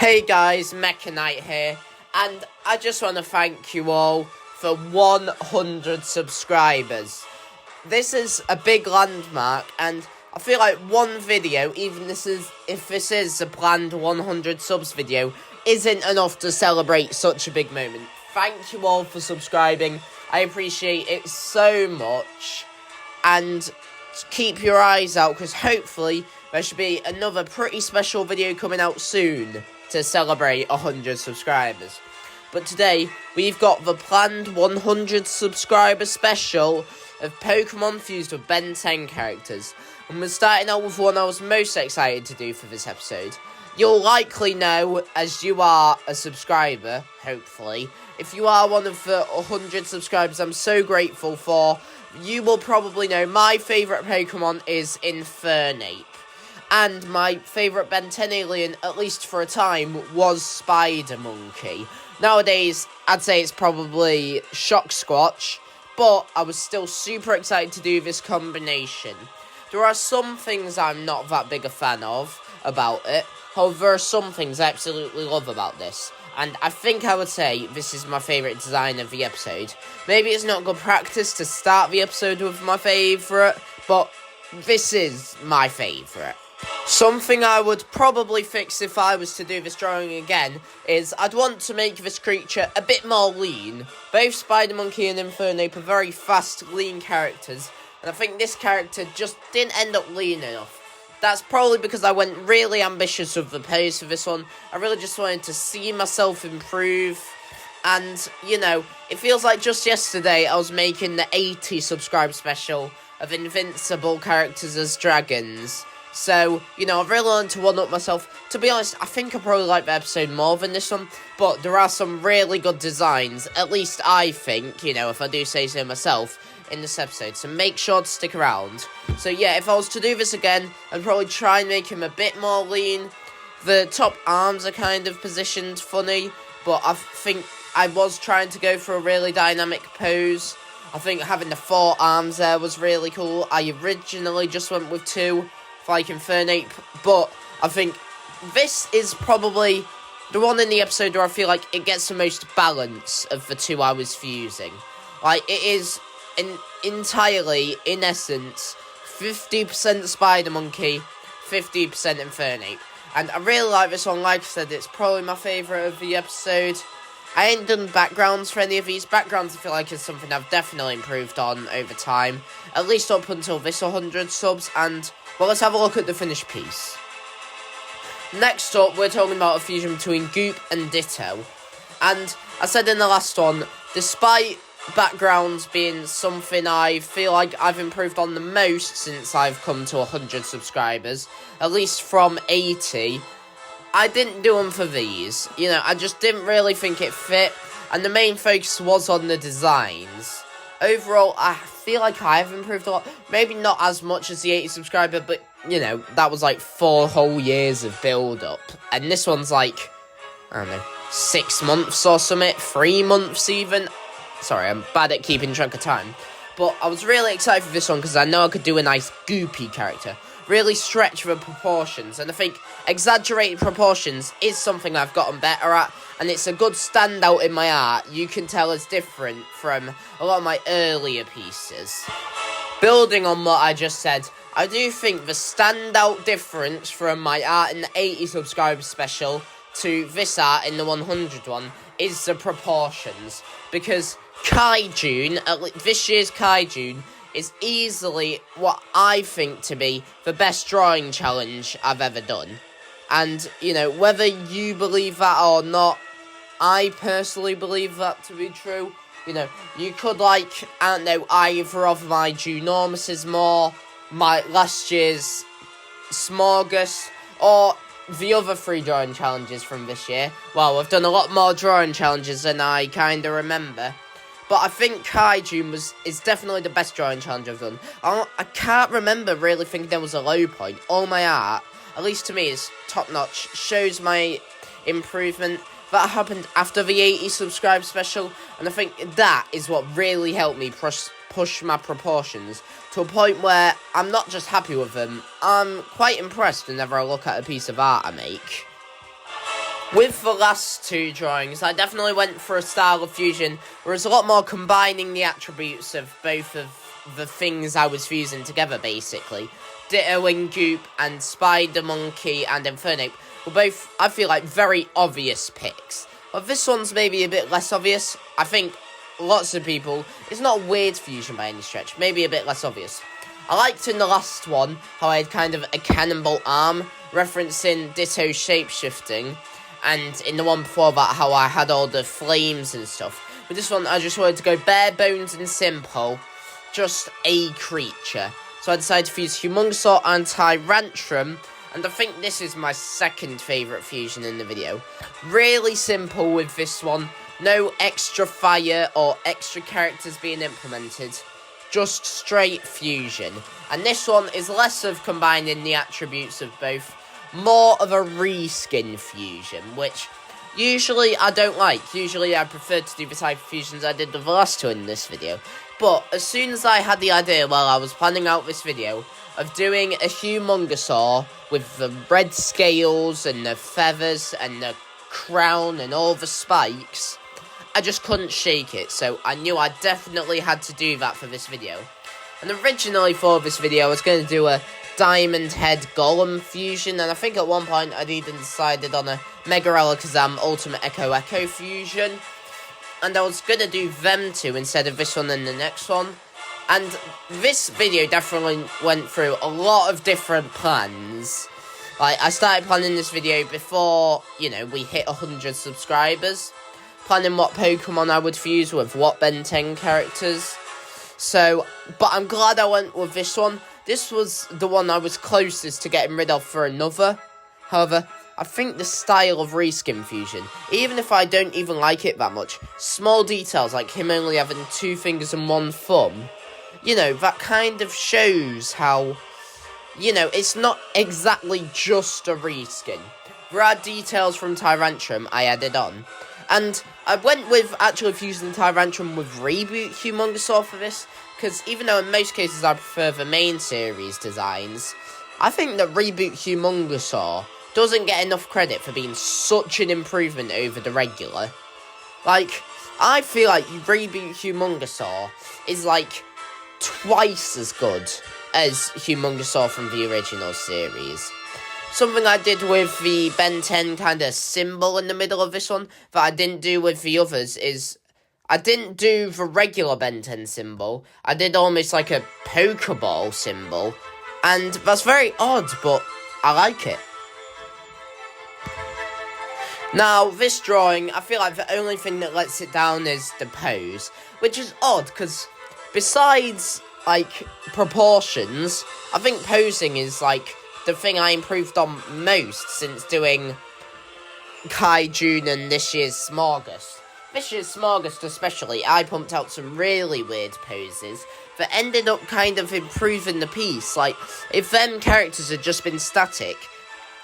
Hey guys, Mechanite here, and I just want to thank you all for 100 subscribers. This is a big landmark, and I feel like one video, even if this is a planned 100 subs video, isn't enough to celebrate such a big moment. Thank you all for subscribing. I appreciate it so much, and keep your eyes out, because hopefully there should be another pretty special video coming out soon to celebrate 100 subscribers. But today, we've got the planned 100 subscriber special of Pokemon fused with Ben 10 characters. And we're starting out with one I was most excited to do for this episode. You'll likely know, as you are a subscriber, hopefully. If you are one of the 100 subscribers I'm so grateful for, you will probably know my favourite Pokemon is Infernape. And my favourite Ben 10 alien, at least for a time, was Spider Monkey. Nowadays, I'd say it's probably Shock Squatch, but I was still super excited to do this combination. There are some things I'm not that big a fan of about it, however, there are some things I absolutely love about this. And I think I would say this is my favourite design of the episode. Maybe it's not good practice to start the episode with my favourite, but this is my favourite. Something I would probably fix if I was to do this drawing again is I'd want to make this creature a bit more lean. Both Spider Monkey and Infernape are very fast, lean characters, and I think this character just didn't end up lean enough. That's probably because I went really ambitious with the pose for this one. I really just wanted to see myself improve. And, you know, it feels like just yesterday I was making the 80 subscribe special of invincible characters as dragons. So, you know, I've really learned to one-up myself. To be honest, I think I probably like the episode more than this one. But there are some really good designs, at least I think, you know, if I do say so myself, in this episode. So make sure to stick around. So yeah, if I was to do this again, I'd probably try and make him a bit more lean. The top arms are kind of positioned funny, but I think I was trying to go for a really dynamic pose. I think having the 4 arms there was really cool. I originally just went with 2. Like Infernape, but I think this is probably the one in the episode where I feel like it gets the most balance of the 2 I was fusing. Like, it is entirely, in essence, 50% Spider Monkey, 50% Infernape. And I really like this one. Like I said, it's probably my favourite of the episode. I ain't done backgrounds for any of these. Backgrounds I feel like is something I've definitely improved on over time. At least up until this 100 subs. And, well, let's have a look at the finished piece. Next up, we're talking about a fusion between Goop and Ditto. And I said in the last one, despite backgrounds being something I feel like I've improved on the most since I've come to 100 subscribers, at least from 80, I didn't do them for these. You know, I just didn't really think it fit, and the main focus was on the designs. Overall, I feel like I have improved a lot. Maybe not as much as the 80 subscriber, but, you know, that was like 4 whole years of build-up. And this one's like, I don't know, 6 months or something, 3 months even. Sorry, I'm bad at keeping track of time. But I was really excited for this one because I know I could do a nice goopy character. Really stretch the proportions, and I think exaggerated proportions is something I've gotten better at, and it's a good standout in my art. You can tell it's different from a lot of my earlier pieces. Building on what I just said, I do think the standout difference from my art in the 80 subscriber special to this art in the 100 one is the proportions, because Kaijun, at least this year's Kaijun, is easily what I think to be the best drawing challenge I've ever done. And, you know, whether you believe that or not, I personally believe that to be true. You know, you could like, I don't know, either of my Junormuses more, my last year's Smorgus, or the other 3 drawing challenges from this year. Well, I've done a lot more drawing challenges than I kind of remember. But I think Kaijun is definitely the best drawing challenge I've done. I can't remember really thinking there was a low point. All my art, at least to me, is top-notch. Shows my improvement. That happened after the 80 subscribe special. And I think that is what really helped me push my proportions to a point where I'm not just happy with them. I'm quite impressed whenever I look at a piece of art I make. With the last two drawings, I definitely went for a style of fusion where it's a lot more combining the attributes of both of the things I was fusing together, basically. Ditto and Goop and Spider Monkey and Infernape were both, I feel like, very obvious picks. But this one's maybe a bit less obvious. I think lots of people, it's not a weird fusion by any stretch, maybe a bit less obvious. I liked in the last one how I had kind of a cannonball arm, referencing Ditto's shapeshifting. And in the one before that, how I had all the flames and stuff. With this one, I just wanted to go bare bones and simple. Just a creature. So I decided to fuse Humungasaur and Tyrantrum. And I think this is my second favourite fusion in the video. Really simple with this one. No extra fire or extra characters being implemented. Just straight fusion. And this one is less of combining the attributes of both. More of a reskin fusion, which usually I don't like. Usually I prefer to do the type of fusions I did with the last two in this video. But as soon as I had the idea while I was planning out this video of doing a Humungasaur with the red scales and the feathers and the crown and all the spikes, I just couldn't shake it. So I knew I definitely had to do that for this video. And originally for this video I was going to do a diamondhead golem fusion, and I think at one point I'd even decided on a Mega Alakazam Ultimate Echo fusion, and I was gonna do them two instead of this one and the next one. And this video definitely went through a lot of different plans. Like, I started planning this video before, you know, we hit 100 subscribers, planning what Pokemon I would fuse with what Ben 10 characters. So, but I'm glad I went with this one. This was the one I was closest to getting rid of for another. However, I think the style of reskin fusion, even if I don't even like it that much, small details like him only having 2 fingers and 1 thumb, you know, that kind of shows how, you know, it's not exactly just a reskin. There are details from Tyrantrum I added on. And I went with actually fusing Tyrantrum with Reboot Humungasaur for this, because even though in most cases I prefer the main series designs, I think that Reboot Humungasaur doesn't get enough credit for being such an improvement over the regular. Like, I feel like Reboot Humungasaur is like twice as good as Humungasaur from the original series. Something I did with the Ben 10 kind of symbol in the middle of this one that I didn't do with the others is I didn't do the regular Ben 10 symbol. I did almost like a Pokeball symbol. And that's very odd, but I like it. Now, this drawing, I feel like the only thing that lets it down is the pose. Which is odd, because besides, like, proportions, I think posing is, like, the thing I improved on most since doing Kaijun and this year's Smorgasbord. This year's Smorgasbord especially, I pumped out some really weird poses that ended up kind of improving the piece. Like, if them characters had just been static,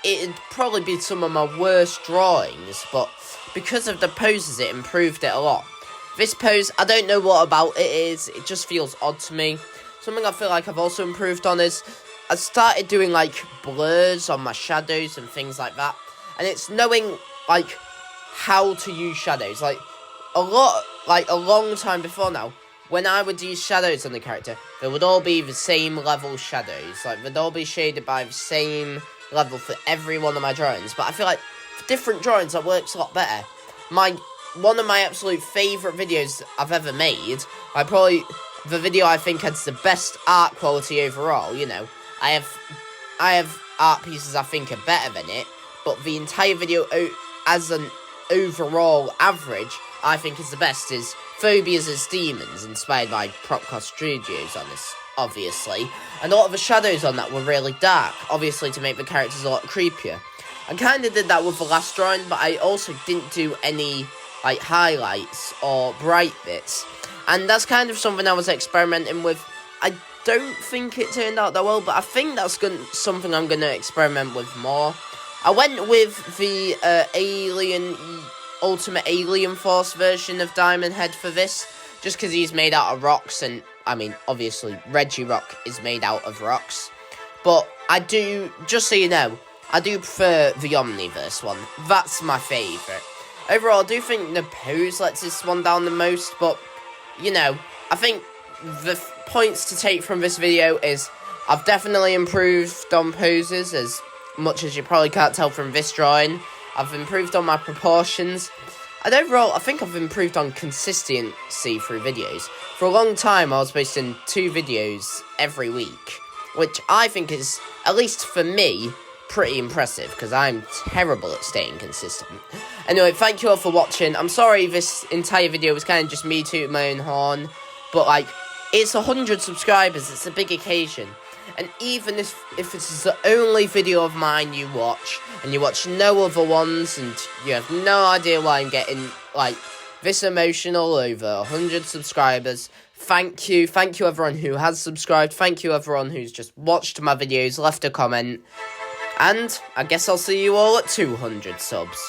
it'd probably be some of my worst drawings, but because of the poses, it improved it a lot. This pose, I don't know what about it is, it just feels odd to me. Something I feel like I've also improved on is I started doing, like, blurs on my shadows and things like that. And it's knowing, like, how to use shadows. Like, a long time before now, when I would use shadows on the character, they would all be the same level shadows. Like, they'd all be shaded by the same level for every one of my drawings. But I feel like for different drawings, that works a lot better. One of my absolute favourite videos I've ever made, the video I think has the best art quality overall, you know. I have art pieces I think are better than it, but the entire video as an overall average, I think is the best, is Phobias as Demons, inspired by Propcast Studios on this, obviously. And a lot of the shadows on that were really dark, obviously to make the characters a lot creepier. I kind of did that with the last drawing, but I also didn't do any, like, highlights or bright bits. And that's kind of something I was experimenting with. I don't think it turned out that well, but I think that's something I'm going to experiment with more. I went with the Ultimate Alien Force version of Diamondhead for this, just because he's made out of rocks, and, I mean, obviously, Regirock is made out of rocks. But I do, just so you know, I do prefer the Omniverse one. That's my favourite. Overall, I do think the pose lets this one down the most, but, you know, I think the points to take from this video is I've definitely improved on poses, as much as you probably can't tell from this drawing. I've improved on my proportions. And overall, I think I've improved on consistency through videos. For a long time, I was posting 2 videos every week, which I think is, at least for me, pretty impressive, because I'm terrible at staying consistent. Anyway, thank you all for watching. I'm sorry this entire video was kind of just me tooting my own horn, but, like, it's 100 subscribers, it's a big occasion. And even if this is the only video of mine you watch, and you watch no other ones, and you have no idea why I'm getting, like, this emotional over 100 subscribers, thank you everyone who has subscribed, thank you everyone who's just watched my videos, left a comment, and I guess I'll see you all at 200 subs.